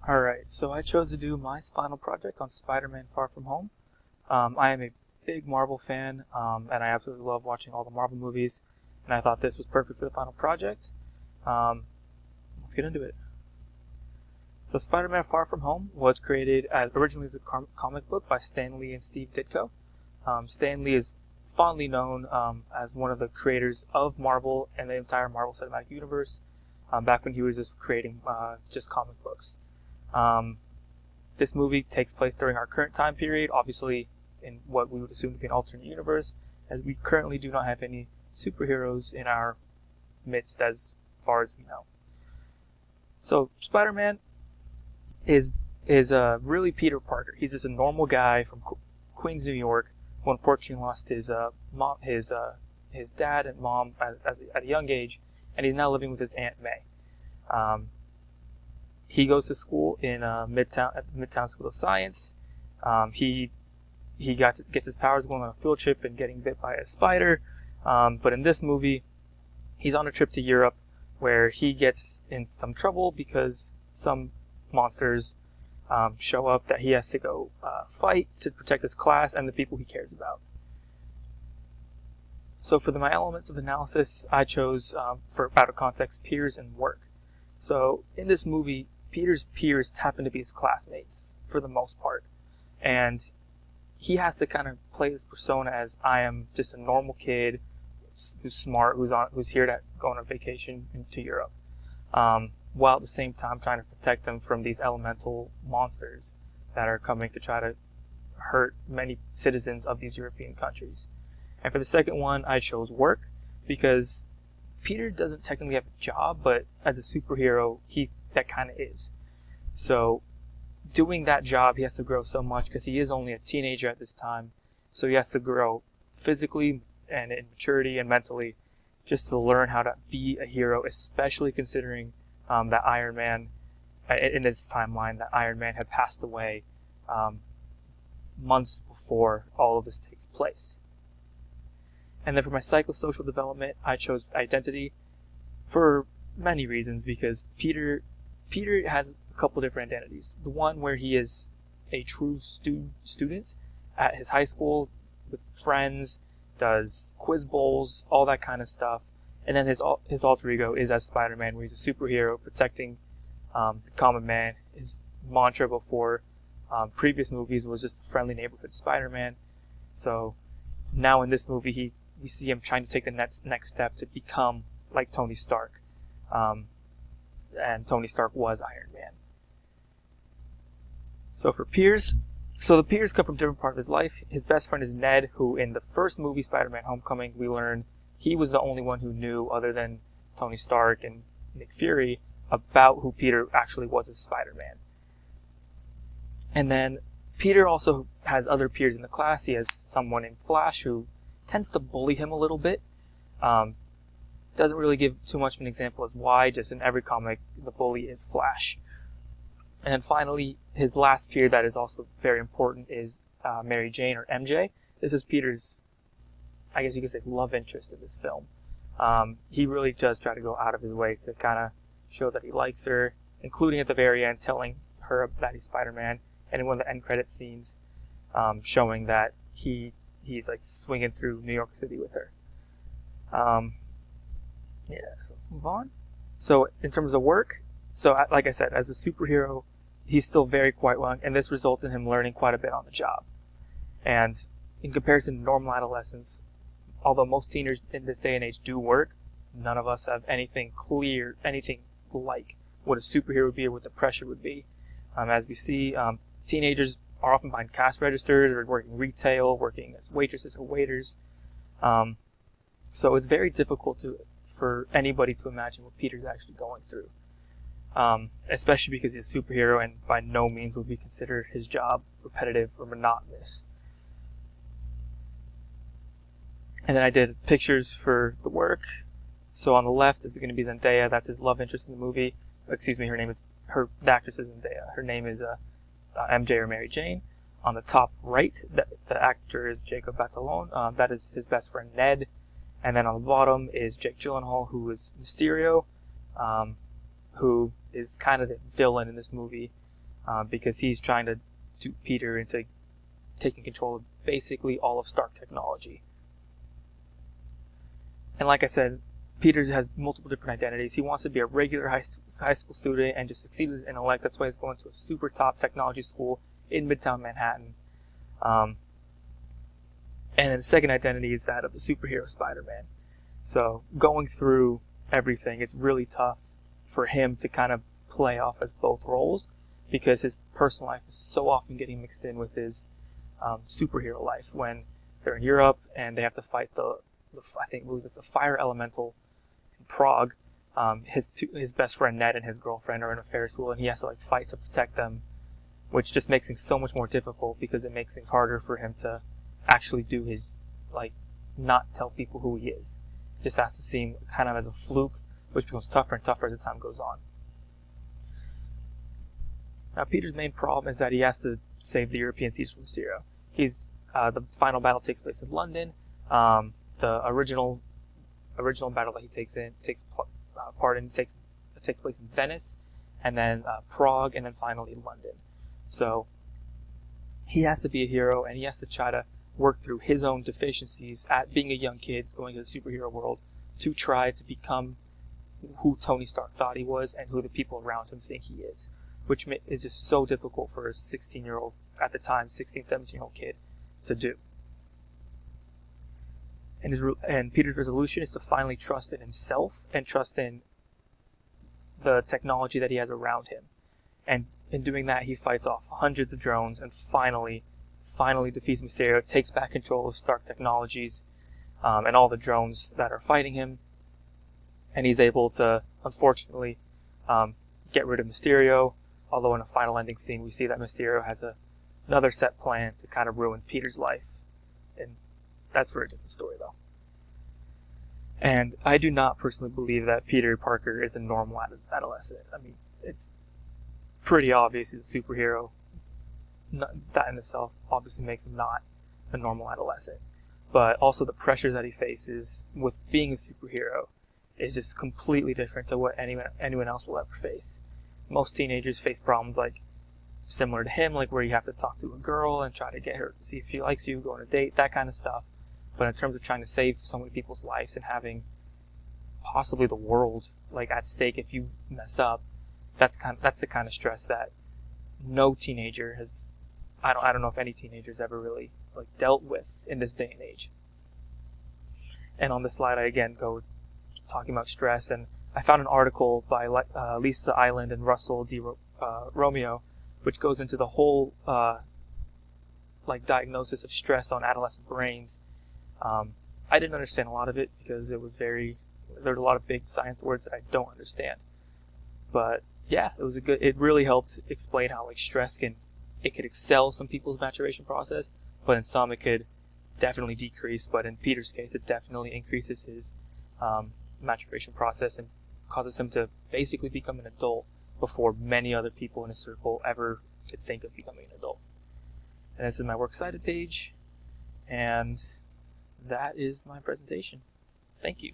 Alright, so I chose to do my final project on Spider-Man Far From Home. I am a big Marvel fan, and I absolutely love watching all the Marvel movies, and I thought this was perfect for the final project. Um, let's get into it. So Spider-Man Far From Home was created originally as a comic book by Stan Lee and Steve Ditko. Stan Lee is fondly known as one of the creators of Marvel and the entire Marvel Cinematic Universe, back when he was just creating just comic books. Um, this movie takes place during our current time period, obviously in what we would assume to be an alternate universe, as we currently do not have any superheroes in our midst as far as we know. So Spider-Man is really Peter Parker. He's just a normal guy from Queens, New York, who unfortunately lost his dad and mom at a young age, and he's now living with his Aunt May. He goes to school in Midtown School of Science. He gets his powers going on a field trip and getting bit by a spider. But in this movie, he's on a trip to Europe where he gets in some trouble because some monsters show up that he has to go fight to protect his class and the people he cares about. So for my elements of analysis, I chose, for out of context, peers and work. So in this movie, Peter's peers happen to be his classmates for the most part, and he has to kind of play his persona as I am just a normal kid who's smart, who's here to go on a vacation to Europe, while at the same time trying to protect them from these elemental monsters that are coming to try to hurt many citizens of these European countries. And for the second one, I chose work because Peter doesn't technically have a job, but as a superhero, that kind of is. So doing that job, he has to grow so much because he is only a teenager at this time. So he has to grow physically and in maturity and mentally just to learn how to be a hero, especially considering that Iron Man, in this timeline, that Iron Man had passed away months before all of this takes place. And then for my psychosocial development, I chose identity for many reasons, because Peter has a couple different identities. The one where he is a true student at his high school with friends, does quiz bowls, all that kind of stuff. And then his alter ego is as Spider-Man, where he's a superhero protecting the common man. His mantra before previous movies was just a friendly neighborhood Spider-Man. So now in this movie, we see him trying to take the next step to become like Tony Stark. And Tony Stark was Iron Man. So for peers, the peers come from different parts of his life. His best friend is Ned, who in the first movie, Spider-Man Homecoming, we learn he was the only one who knew, other than Tony Stark and Nick Fury, about who Peter actually was as Spider-Man. And then Peter also has other peers in the class. He has someone named Flash who tends to bully him a little bit. Doesn't really give too much of an example as why, just in every comic, the bully is Flash. And then finally, his last peer that is also very important is Mary Jane, or MJ. This is Peter's, I guess you could say, love interest in this film. He really does try to go out of his way to kind of show that he likes her, including at the very end telling her that he's Spider-Man, and in one of the end credit scenes showing that he's like swinging through New York City with her. So let's move on. So in terms of work, like I said, as a superhero, he's still very quite young, and this results in him learning quite a bit on the job. And in comparison to normal adolescents, although most teenagers in this day and age do work, none of us have anything like what a superhero would be or what the pressure would be. As we see, teenagers are often behind cash registers or working retail, working as waitresses or waiters. So it's very difficult for anybody to imagine what Peter's actually going through. Especially because he's a superhero and by no means would we consider his job repetitive or monotonous. And then I did pictures for the work. So on the left is going to be Zendaya. That's his love interest in the movie. Excuse me, the actress is Zendaya. Her name is MJ, or Mary Jane. On the top right, the actor is Jacob Batalon. That is his best friend Ned. And then on the bottom is Jake Gyllenhaal, who is Mysterio, who is kind of the villain in this movie. because he's trying to dupe Peter into taking control of basically all of Stark technology. And like I said, Peter has multiple different identities. He wants to be a regular high school student and just succeed with his intellect. That's why he's going to a super top technology school in Midtown Manhattan. And then the second identity is that of the superhero Spider-Man. So going through everything, it's really tough for him to kind of play off as both roles, because his personal life is so often getting mixed in with his superhero life. When they're in Europe and they have to fight I believe it's the fire elemental in Prague, his best friend Ned and his girlfriend are in a Ferris wheel, and he has to fight to protect them, which just makes things so much more difficult, because it makes things harder for him to actually do his, not tell people who he is. It just has to seem kind of as a fluke, which becomes tougher and tougher as the time goes on. Now, Peter's main problem is that he has to save the European seas from Mysterio. The final battle takes place in London. The original battle that he takes part in takes place in Venice, and then Prague, and then finally London. So he has to be a hero, and he has to try to work through his own deficiencies at being a young kid going to the superhero world to try to become who Tony Stark thought he was and who the people around him think he is, which is just so difficult for a 16-year-old, at the time, 16, 17-year-old kid to do. And Peter's resolution is to finally trust in himself and trust in the technology that he has around him. And in doing that, he fights off hundreds of drones and finally defeats Mysterio, takes back control of Stark Technologies and all the drones that are fighting him. And he's able to, unfortunately, get rid of Mysterio, although in a final ending scene we see that Mysterio has another set plan to kind of ruin Peter's life. And that's for a different story, though. And I do not personally believe that Peter Parker is a normal adolescent. I mean, it's pretty obvious he's a superhero. That in itself obviously makes him not a normal adolescent. But also the pressures that he faces with being a superhero is just completely different to what anyone else will ever face. Most teenagers face problems similar to him, where you have to talk to a girl and try to get her to see if she likes you, go on a date, that kind of stuff. But in terms of trying to save so many people's lives and having possibly the world at stake if you mess up, that's the kind of stress that no teenager has. I don't know if any teenager's ever really dealt with in this day and age. And on this slide, I again go talking about stress, and I found an article by Lisa Island and Russell D. Romeo, which goes into the whole diagnosis of stress on adolescent brains. I didn't understand a lot of it because there's a lot of big science words that I don't understand. But yeah, it really helped explain how stress could excel some people's maturation process, but in some it could definitely decrease. But in Peter's case, it definitely increases his maturation process and causes him to basically become an adult before many other people in his circle ever could think of becoming an adult. And this is my works cited page, and that is my presentation. Thank you.